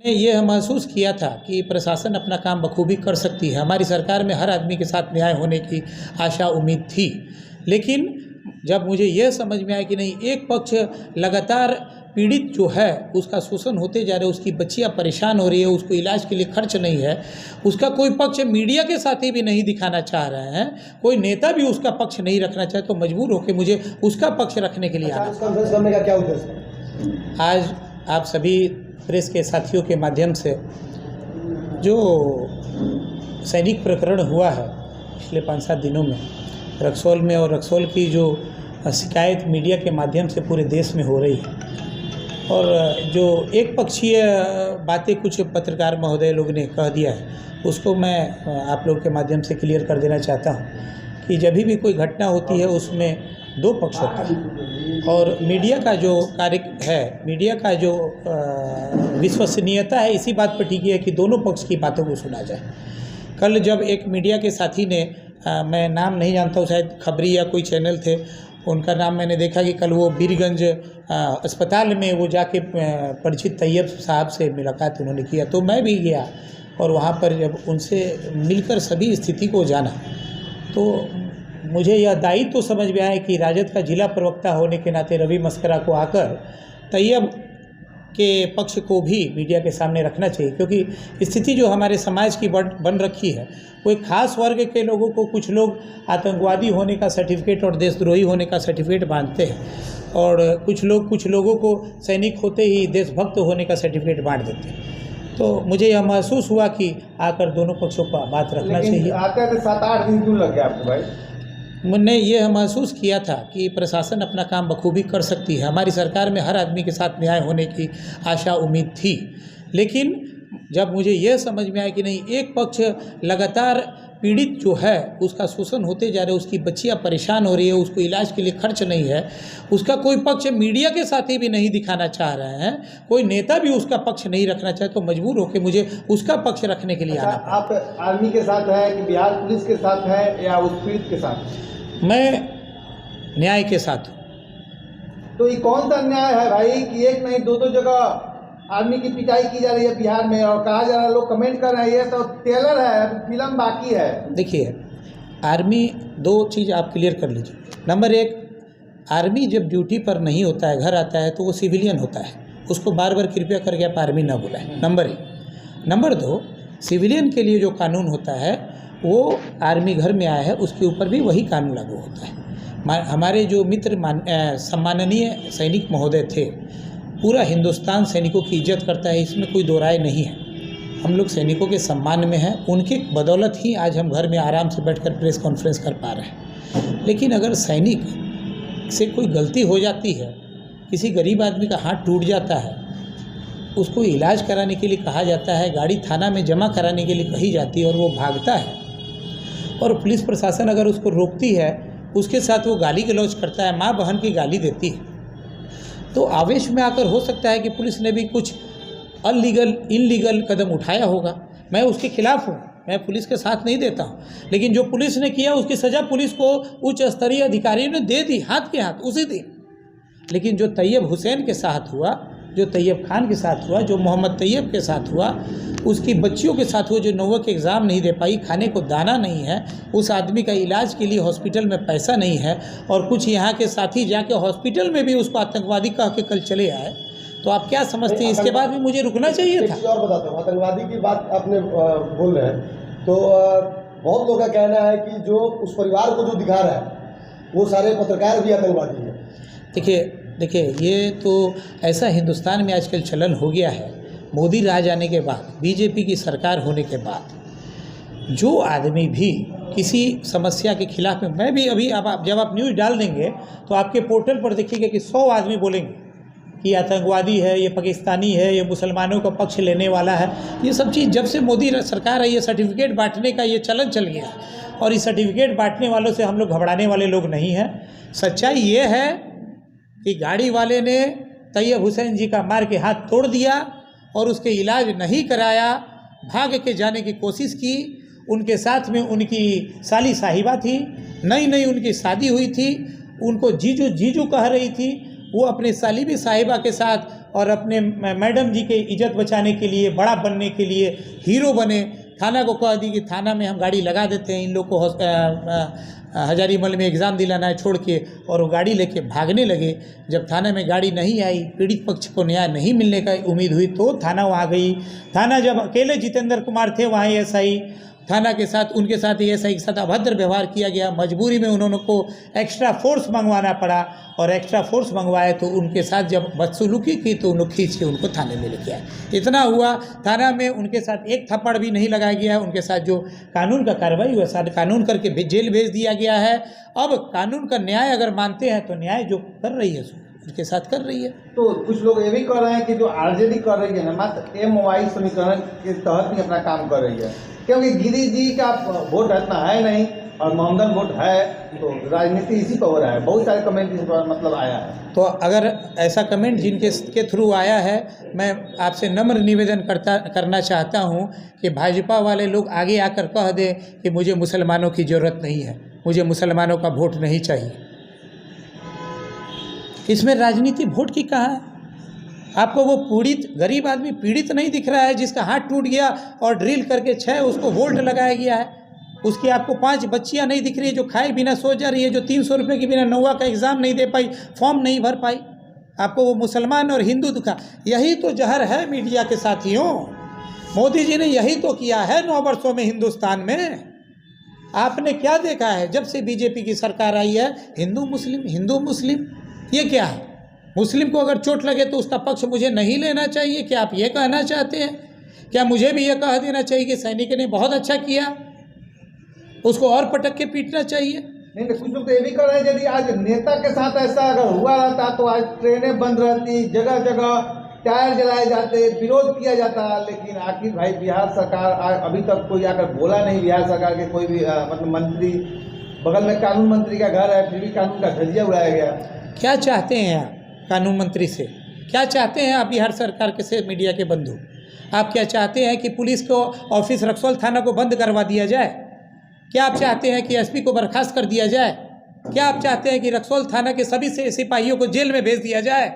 ने ये महसूस किया था कि प्रशासन अपना काम बखूबी कर सकती है। हमारी सरकार में हर आदमी के साथ न्याय होने की आशा उम्मीद थी, लेकिन जब मुझे यह समझ में आया कि नहीं, एक पक्ष लगातार पीड़ित जो है उसका शोषण होते जा रहा है, उसकी बच्चियां परेशान हो रही है, उसको इलाज के लिए खर्च नहीं है, उसका कोई पक्ष मीडिया के साथ ही भी नहीं दिखाना चाह रहे हैं, कोई नेता भी उसका पक्ष नहीं रखना चाहे, तो मजबूर होकर मुझे उसका पक्ष रखने के लिए आना। कॉन्फ्रेंस करने का क्या उद्देश्य है? आज आप सभी प्रेस के साथियों के माध्यम से जो सैनिक प्रकरण हुआ है पिछले 5-7 दिनों में रक्सौल में, और रक्सौल की जो शिकायत मीडिया के माध्यम से पूरे देश में हो रही है, और जो एक पक्षीय बातें कुछ पत्रकार महोदय लोग ने कह दिया है, उसको मैं आप लोग के माध्यम से क्लियर कर देना चाहता हूँ कि जब भी कोई घटना होती है उसमें 2 पक्ष होता है, और मीडिया का जो कार्य है, मीडिया का जो विश्वसनीयता है, इसी बात पर टिकी है कि दोनों पक्ष की बातों को सुना जाए। कल जब एक मीडिया के साथी ने मैं नाम नहीं जानता हूँ, शायद खबरी या कोई चैनल थे, उनका नाम मैंने देखा कि कल वो बीरगंज अस्पताल में वो जाके परिचित तैयब साहब से मुलाकात उन्होंने किया, तो मैं भी गया और वहाँ पर जब उनसे मिलकर सभी स्थिति को जाना, तो मुझे यह दायित्व तो समझ में आया कि राजद का जिला प्रवक्ता होने के नाते रवि मस्करा को आकर तैयब के पक्ष को भी मीडिया के सामने रखना चाहिए, क्योंकि स्थिति जो हमारे समाज की बन रखी है, वो एक खास वर्ग के लोगों को कुछ लोग आतंकवादी होने का सर्टिफिकेट और देशद्रोही होने का सर्टिफिकेट बांटते हैं, और कुछ लोगों को सैनिक होते ही देशभक्त होने का सर्टिफिकेट बांट देते हैं। तो मुझे यह महसूस हुआ कि आकर दोनों पक्षों का बात रखना चाहिए। आते 7-8 दिन क्यों लग गया आपको भाई? मैंने यह महसूस किया था कि प्रशासन अपना काम बखूबी कर सकती है। हमारी सरकार में हर आदमी के साथ न्याय होने की आशा उम्मीद थी, लेकिन जब मुझे यह समझ में आया कि नहीं, एक पक्ष लगातार पीड़ित जो है उसका शोषण होते जा रहा है, उसकी बच्चियां परेशान हो रही है, उसको इलाज के लिए खर्च नहीं है, उसका कोई पक्ष मीडिया के साथ ही भी नहीं दिखाना चाह रहे हैं, कोई नेता भी उसका पक्ष नहीं रखना चाहे, तो मजबूर होकर मुझे उसका पक्ष रखने के लिए आना। आप आर्मी के साथ है कि बिहार पुलिस के साथ है या उस पीड़ित के साथ? मैं न्याय के साथ हूँ। तो ये कौन सा न्याय है भाई कि एक नहीं 2 जगह आर्मी की पिटाई की जा रही है बिहार में, और कहा जा रहा है, लोग कमेंट कर रहे हैं ये तो ट्रेलर है, फिल्म बाकी है। देखिए, आर्मी 2 चीज़ आप क्लियर कर लीजिए। नंबर 1, आर्मी जब ड्यूटी पर नहीं होता है, घर आता है, तो वो सिविलियन होता है, उसको बार बार कृपया करके आप आर्मी ना बुलाएं, नंबर 1। नंबर 2, सिविलियन के लिए जो कानून होता है वो आर्मी घर में आया है, उसके ऊपर भी वही कानून लागू होता है। हमारे जो मित्र सम्माननीय सैनिक महोदय थे, पूरा हिंदुस्तान सैनिकों की इज्जत करता है, इसमें कोई दो राय नहीं है। हम लोग सैनिकों के सम्मान में हैं, उनके बदौलत ही आज हम घर में आराम से बैठकर प्रेस कॉन्फ्रेंस कर पा रहे हैं। लेकिन अगर सैनिक से कोई गलती हो जाती है, किसी गरीब आदमी का हाथ टूट जाता है, उसको इलाज कराने के लिए कहा जाता है, गाड़ी थाना में जमा कराने के लिए कही जाती है और वो भागता है, और पुलिस प्रशासन अगर उसको रोकती है, उसके साथ वो गाली गलौज करता है, माँ बहन की गाली देती है, तो आवेश में आकर हो सकता है कि पुलिस ने भी कुछ इनलीगल कदम उठाया होगा। मैं उसके खिलाफ हूँ, मैं पुलिस के साथ नहीं देता हूँ, लेकिन जो पुलिस ने किया उसकी सज़ा पुलिस को उच्च स्तरीय अधिकारियों ने दे दी, हाथ के हाथ उसी दिन। लेकिन जो तैयब हुसैन के साथ हुआ, जो तैयब खान के साथ हुआ, जो मोहम्मद तैयब के साथ हुआ, उसकी बच्चियों के साथ हुआ, जो 9वीं के एग्ज़ाम नहीं दे पाई, खाने को दाना नहीं है, उस आदमी का इलाज के लिए हॉस्पिटल में पैसा नहीं है, और कुछ यहाँ के साथी जाके हॉस्पिटल में भी उसको आतंकवादी कह के कल चले आए, तो आप क्या समझते हैं? इसके बाद भी मुझे रुकना चाहिए था। और बताता हूँ, आतंकवादी की बात आपने बोल रहे हैं, तो बहुत लोगों का कहना है कि जो उस परिवार को जो दिखा रहा है वो सारे पत्रकार भी आतंकवादी हैं। देखिए, ये तो ऐसा हिंदुस्तान में आजकल चलन हो गया है। मोदी राज आने के बाद, बीजेपी की सरकार होने के बाद, जो आदमी भी किसी समस्या के खिलाफ में, मैं भी अभी जब आप न्यूज़ डाल देंगे तो आपके पोर्टल पर देखिएगा कि 100 आदमी बोलेंगे कि आतंकवादी है, ये पाकिस्तानी है, ये मुसलमानों का पक्ष लेने वाला है। ये सब चीज़ जब से मोदी सरकार है, ये सर्टिफिकेट बांटने का ये चलन चल गया है, और इस सर्टिफिकेट बांटने वालों से हम लोग घबराने वाले लोग नहीं हैं। सच्चाई ये है कि गाड़ी वाले ने तैयब हुसैन जी का मार के हाथ तोड़ दिया और उसके इलाज नहीं कराया, भाग के जाने की कोशिश की। उनके साथ में उनकी साली साहिबा थी, नई उनकी शादी हुई थी, उनको जीजू कह रही थी। वो अपने सालिबी साहिबा के साथ और अपने मैडम जी के इज्जत बचाने के लिए, बड़ा बनने के लिए, हीरो बने, थाना को कह दी कि थाना में हम गाड़ी लगा देते हैं, इन लोग को हजारीमल में एग्ज़ाम दिलाना है छोड़ के, और वो गाड़ी लेके भागने लगे। जब थाना में गाड़ी नहीं आई, पीड़ित पक्ष को न्याय नहीं मिलने का उम्मीद हुई, तो थाना वहाँ गई। थाना जब अकेले जितेंद्र कुमार थे वहाँ एएसआई, थाना के साथ उनके साथ एएसआई के साथ अभद्र व्यवहार किया गया। मजबूरी में उन्होंने को एक्स्ट्रा फोर्स मंगवाना पड़ा, और एक्स्ट्रा फोर्स मंगवाए तो उनके साथ जब बदसलूकी की तो उन लोग खींच के उनको थाने में लेके आए। इतना हुआ, थाना में उनके साथ एक थप्पड़ भी नहीं लगाया गया। उनके साथ जो कानून का कार्रवाई हुआ, साथ कानून करके जेल भेज दिया गया है। अब कानून का न्याय अगर मानते हैं तो न्याय जो कर रही है उनके साथ कर रही है। तो कुछ लोग ये भी कह रहे हैं कि जो आरजेडी कर रही है ना, मात्र MOI समीकरण के तहत ही अपना काम कर रही है, क्योंकि गिरी जी का वोट इतना है नहीं और मोहम्मदन वोट है, तो राजनीति इसी पर हो रहा है। बहुत सारे कमेंट इस पर मतलब आया है। तो अगर ऐसा कमेंट जिनके के थ्रू आया है, मैं आपसे नम्र निवेदन करना चाहता हूं कि भाजपा वाले लोग आगे आकर कह दें कि मुझे मुसलमानों की ज़रूरत नहीं है, मुझे मुसलमानों का वोट नहीं चाहिए। इसमें राजनीति वोट की कहाँ है? आपको वो पीड़ित गरीब आदमी पीड़ित नहीं दिख रहा है, जिसका हाथ टूट गया और ड्रिल करके 6 उसको वोल्ट लगाया गया है? उसकी आपको 5 बच्चियां नहीं दिख रही है जो खाए बिना सो जा रही है, जो 300 रुपये की बिना नौवा का एग्ज़ाम नहीं दे पाई, फॉर्म नहीं भर पाई? आपको वो मुसलमान और हिंदू दिखा? यही तो जहर है मीडिया के साथियों। मोदी जी ने यही तो किया है 9 वर्षों में हिंदुस्तान में। आपने क्या देखा है जब से बीजेपी की सरकार आई है? हिंदू मुस्लिम, ये क्या है? मुस्लिम को अगर चोट लगे तो उसका पक्ष मुझे नहीं लेना चाहिए, क्या आप ये कहना चाहते हैं? क्या मुझे भी ये कह देना चाहिए कि सैनिक ने बहुत अच्छा किया, उसको और पटक के पीटना चाहिए? नहीं, कुछ लोग तो ये भी कर रहे हैं यदि आज नेता के साथ ऐसा अगर हुआ रहता तो आज ट्रेनें बंद रहती, जगह जगह टायर जलाए जाते, विरोध किया जाता। लेकिन आखिर भाई बिहार सरकार अभी तक कोई आकर बोला नहीं। बिहार सरकार के कोई भी मतलब मंत्री, बगल में कानून मंत्री का घर है, फिर भी कानून का धज्जिया उड़ाया गया। क्या चाहते हैं आप कानून मंत्री से? क्या चाहते हैं आप बिहार सरकार के से मीडिया के बंधु? आप क्या चाहते हैं कि पुलिस को ऑफिस रक्सौल थाना को बंद करवा दिया जाए? क्या आप चाहते हैं कि एसपी को बर्खास्त कर दिया जाए? क्या आप चाहते हैं कि रक्सौल थाना के सभी सिपाहियों को जेल में भेज दिया जाए?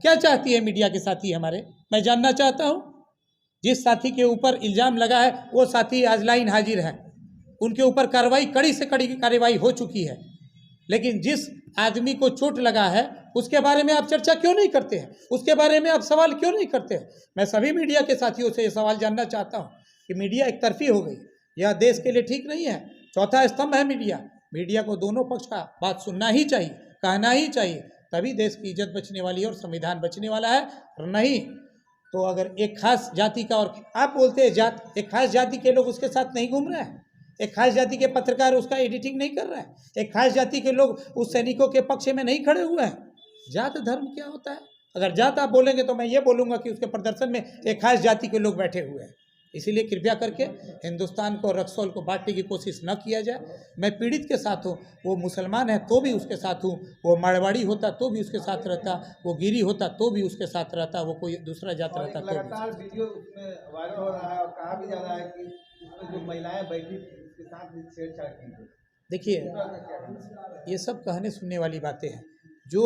क्या चाहती है मीडिया के साथी हमारे? मैं जानना चाहता हूँ। जिस साथी के ऊपर इल्ज़ाम लगा है वो साथी आज लाइन हाजिर है, उनके ऊपर कार्रवाई, कड़ी से कड़ी कार्रवाई हो चुकी है। लेकिन जिस आदमी को चोट लगा है उसके बारे में आप चर्चा क्यों नहीं करते हैं? उसके बारे में आप सवाल क्यों नहीं करते हैं? मैं सभी मीडिया के साथियों से ये सवाल जानना चाहता हूँ कि मीडिया एक तरफी हो गई, यह देश के लिए ठीक नहीं है। चौथा स्तंभ है मीडिया। मीडिया को दोनों पक्ष का बात सुनना ही चाहिए, कहना ही चाहिए, तभी देश की इज्जत बचने वाली है और संविधान बचने वाला है। और नहीं तो अगर एक खास जाति का, और आप बोलते हैं जात, एक खास जाति के लोग उसके साथ नहीं घूम रहे हैं, एक खास जाति के पत्रकार उसका एडिटिंग नहीं कर रहा है, एक खास जाति के लोग उस सैनिकों के पक्ष में नहीं खड़े हुए हैं। जात धर्म क्या होता है? अगर जात आप बोलेंगे तो मैं ये बोलूँगा कि उसके प्रदर्शन में एक खास जाति के लोग बैठे हुए हैं। इसीलिए कृपया करके हिंदुस्तान को, रक्सौल को बांटने की कोशिश न किया जाए। मैं पीड़ित के साथ हूँ, वो मुसलमान है तो भी उसके साथ हूँ, वो मारवाड़ी होता तो भी उसके साथ रहता, वो गिरी होता तो भी उसके साथ रहता, वो कोई दूसरा जात रहता तो भी। लगातार वीडियो उसमें वायरल हो रहा है और कहा भी जा रहा है कि उसमें जो महिलाएं बैठी उसके साथ भी छेड़छाड़ की गई। देखिए, ये सब कहने सुनने वाली बातें हैं। जो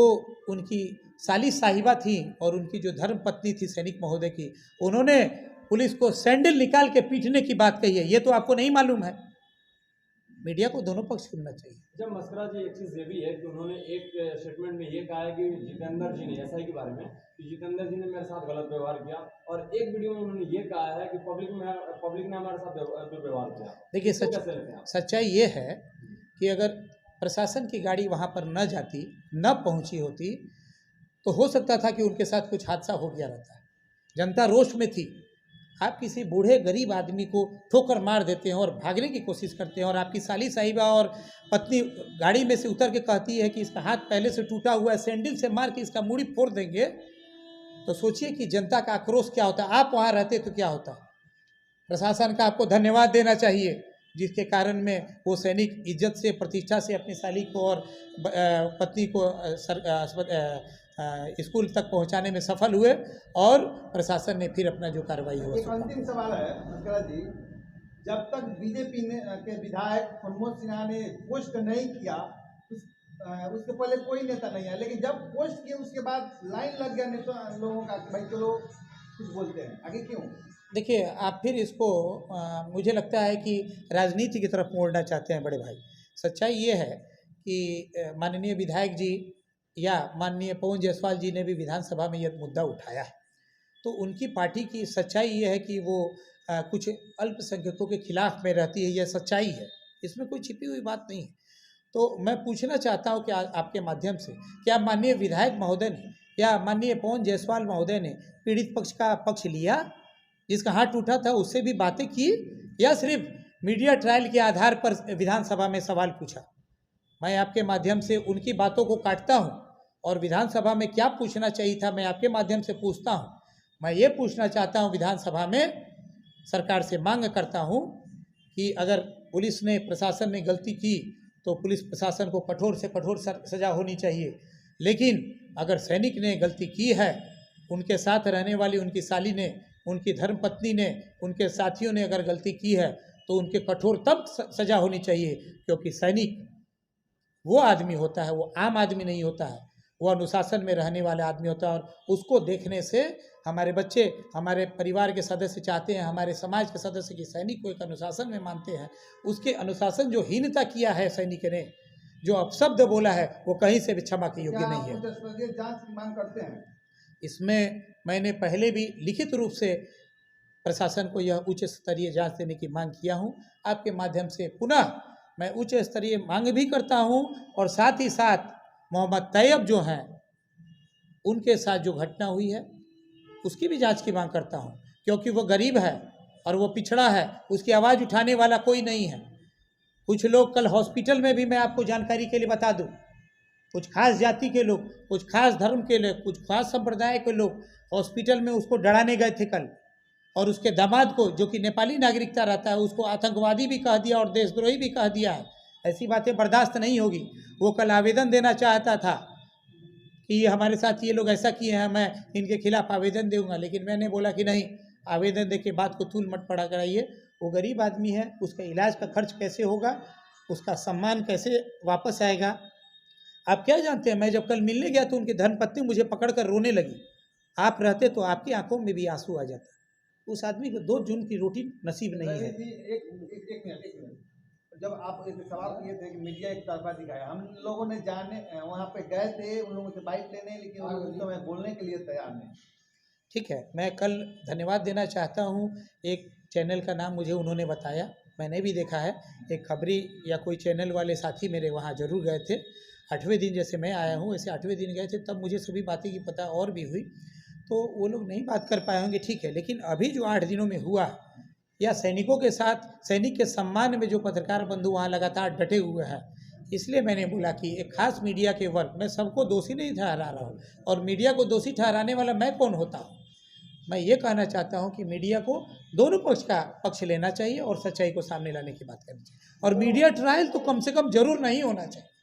उनकी साली साहिबा थी और उनकी जो धर्म पत्नी थी सैनिक महोदय की, उन्होंने पुलिस को सैंडल निकाल के पीटने की बात कही है, ये तो आपको नहीं मालूम है। मीडिया को दोनों पक्ष सुनना चाहिए। जब मस्करा जी एक चीज़ ये भी है कि उन्होंने एक स्टेटमेंट में ये कहा है कि जितेंद्र जी ने, एसआई के बारे में, कि जितेंद्र जी ने मेरे साथ गलत व्यवहार किया, और एक वीडियो में उन्होंने ये कहा है कि पब्लिक ने हमारे साथ दुर्व्यवहार किया। देखिए, सच्चाई ये है कि अगर प्रशासन की गाड़ी वहाँ पर न जाती, न पहुँची होती, तो हो सकता था कि उनके साथ कुछ हादसा हो गया रहता। जनता रोष में थी। आप किसी बूढ़े गरीब आदमी को ठोकर मार देते हैं और भागने की कोशिश करते हैं, और आपकी साली साहिबा और पत्नी गाड़ी में से उतर के कहती है कि इसका हाथ पहले से टूटा हुआ है, सैंडल से मार के इसका मूड़ी फोड़ देंगे, तो सोचिए कि जनता का आक्रोश क्या होता। आप वहाँ रहते तो क्या होता। प्रशासन का आपको धन्यवाद देना चाहिए, जिसके कारण में वो सैनिक इज्जत से, प्रतिष्ठा से अपनी साली को और पत्नी को स्कूल तक पहुंचाने में सफल हुए, और प्रशासन ने फिर अपना जो कार्रवाई हुआ। एक अंतिम सवाल है मस्करा जी, जब तक बीजेपी के विधायक प्रमोद सिन्हा ने पोस्ट नहीं किया, उसके पहले कोई नेता नहीं है, लेकिन जब पोस्ट किए उसके बाद लाइन लग गया नेता लोगों का कि भाई चलो कुछ बोलते हैं, आगे क्यों? देखिए, आप फिर इसको मुझे लगता है कि राजनीति की तरफ मोड़ना चाहते हैं बड़े भाई। सच्चाई ये है कि माननीय विधायक जी या माननीय पवन जायसवाल जी ने भी विधानसभा में यह मुद्दा उठाया है, तो उनकी पार्टी की सच्चाई ये है कि वो कुछ अल्पसंख्यकों के खिलाफ में रहती है, यह सच्चाई है, इसमें कोई छिपी हुई बात नहीं है। तो मैं पूछना चाहता हूं कि आपके माध्यम से क्या माननीय विधायक महोदय ने या माननीय पवन जायसवाल महोदय ने पीड़ित पक्ष का पक्ष लिया, जिसका हाथ टूटा था उससे भी बातें की, या सिर्फ मीडिया ट्रायल के आधार पर विधानसभा में सवाल पूछा? मैं आपके माध्यम से उनकी बातों को काटता हूं और विधानसभा में क्या पूछना चाहिए था मैं आपके माध्यम से पूछता हूं। मैं ये पूछना चाहता हूं, विधानसभा में सरकार से मांग करता हूं कि अगर पुलिस ने, प्रशासन ने गलती की तो पुलिस प्रशासन को कठोर से कठोर सजा होनी चाहिए, लेकिन अगर सैनिक ने गलती की है, उनके साथ रहने वाली उनकी साली ने, उनकी धर्मपत्नी ने, उनके साथियों ने अगर गलती की है तो उनके कठोर तब सजा होनी चाहिए, क्योंकि सैनिक वो आदमी होता है, वो आम आदमी नहीं होता है, वो अनुशासन में रहने वाला आदमी होता है। और उसको देखने से हमारे बच्चे, हमारे परिवार के सदस्य चाहते हैं, हमारे समाज के सदस्य की सैनिक को एक अनुशासन में मानते हैं। उसके अनुशासन जो हीनता किया है सैनिक ने, जो अपशब्द बोला है, वो कहीं से भी क्षमा के योग्य नहीं है। जांच की मांग करते हैं। इसमें मैंने पहले भी लिखित रूप से प्रशासन को यह उच्च स्तरीय जांच देने की मांग किया हूं। आपके माध्यम से पुनः मैं उच्च स्तरीय मांग भी करता हूं, और साथ ही साथ मोहम्मद तैयब जो हैं, उनके साथ जो घटना हुई है उसकी भी जांच की मांग करता हूं, क्योंकि वो गरीब है और वो पिछड़ा है, उसकी आवाज़ उठाने वाला कोई नहीं है। कुछ लोग कल हॉस्पिटल में भी, मैं आपको जानकारी के लिए बता दूं, कुछ खास जाति के लोग, कुछ खास धर्म के लोग, कुछ खास संप्रदाय के लोग हॉस्पिटल में उसको डराने गए थे कल, और उसके दामाद को, जो कि नेपाली नागरिकता रहता है, उसको आतंकवादी भी कह दिया और देशद्रोही भी कह दिया है। ऐसी बातें बर्दाश्त नहीं होगी। वो कल आवेदन देना चाहता था कि हमारे साथ ये लोग ऐसा किए हैं, मैं इनके खिलाफ आवेदन दूंगा, लेकिन मैंने बोला कि नहीं, आवेदन दे के बात को तूल मत पड़ा कराइए। वो गरीब आदमी है, उसका इलाज का खर्च कैसे होगा, उसका सम्मान कैसे वापस आएगा? आप क्या जानते हैं, मैं जब कल मिलने गया तो उनकी धर्मपत्नी मुझे पकड़ कर रोने लगी। आप रहते तो आपकी आंखों में भी आंसू आ जाता। उस आदमी को 2 जून की रोटी नसीब नहीं है। एक मिनट, जब आप एक सवाल किए थे कि मीडिया एक तरफा दिखाया, हम लोगों ने जाने वहाँ पे गए थे उन लोगों से बाइट लेने, लेकिन वो उस समय बोलने के लिए तैयार नहीं। ठीक है, मैं कल धन्यवाद देना चाहता हूँ। एक चैनल का नाम मुझे उन्होंने बताया, मैंने भी देखा है, एक खबरी या कोई चैनल वाले साथी मेरे वहाँ ज़रूर गए थे। 8वें दिन जैसे मैं आया हूँ, वैसे 8वें दिन गए थे, तब मुझे सभी बातें की पता और भी हुई। तो वो लोग नहीं बात कर पाए होंगे, ठीक है, लेकिन अभी जो 8 दिनों में हुआ, या सैनिकों के साथ, सैनिक के सम्मान में जो पत्रकार बंधु वहाँ लगातार डटे हुए हैं, इसलिए मैंने बोला कि एक खास मीडिया के वर्ग, मैं सबको दोषी नहीं ठहरा रहा हूँ, और मीडिया को दोषी ठहराने वाला मैं कौन होता हूँ। मैं ये कहना चाहता हूँ कि मीडिया को दोनों पक्ष का पक्ष लेना चाहिए और सच्चाई को सामने लाने की बात करनी चाहिए, और मीडिया ट्रायल तो कम से कम जरूर नहीं होना चाहिए।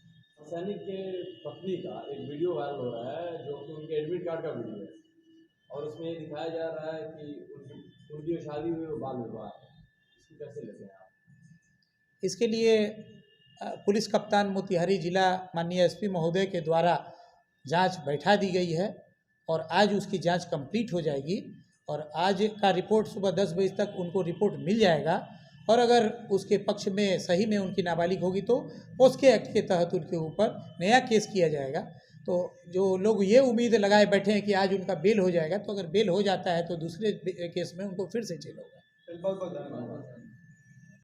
सैनिक के पत्नी का एक वीडियो वायरल हो रहा है, जो कि उनके एडमिट कार्ड का वीडियो है, और उसमें ये दिखाया जा रहा है कि उनकी शादी हुई वो बाल विवाह है। इसको कैसे लेते हैं आप? इसके लिए पुलिस कप्तान मोतिहारी जिला माननीय एसपी महोदय के द्वारा जांच बैठा दी गई है, और आज उसकी जांच कंप्लीट हो जाएगी, और आज का रिपोर्ट सुबह 10 बजे तक उनको रिपोर्ट मिल जाएगा। और अगर उसके पक्ष में सही में उनकी नाबालिग होगी तो पोस्को एक्ट के तहत उनके ऊपर नया केस किया जाएगा। तो जो लोग ये उम्मीद लगाए बैठे हैं कि आज उनका बेल हो जाएगा, तो अगर बेल हो जाता है तो दूसरे केस में उनको फिर से जेल होगा। बहुत बहुत धन्यवाद।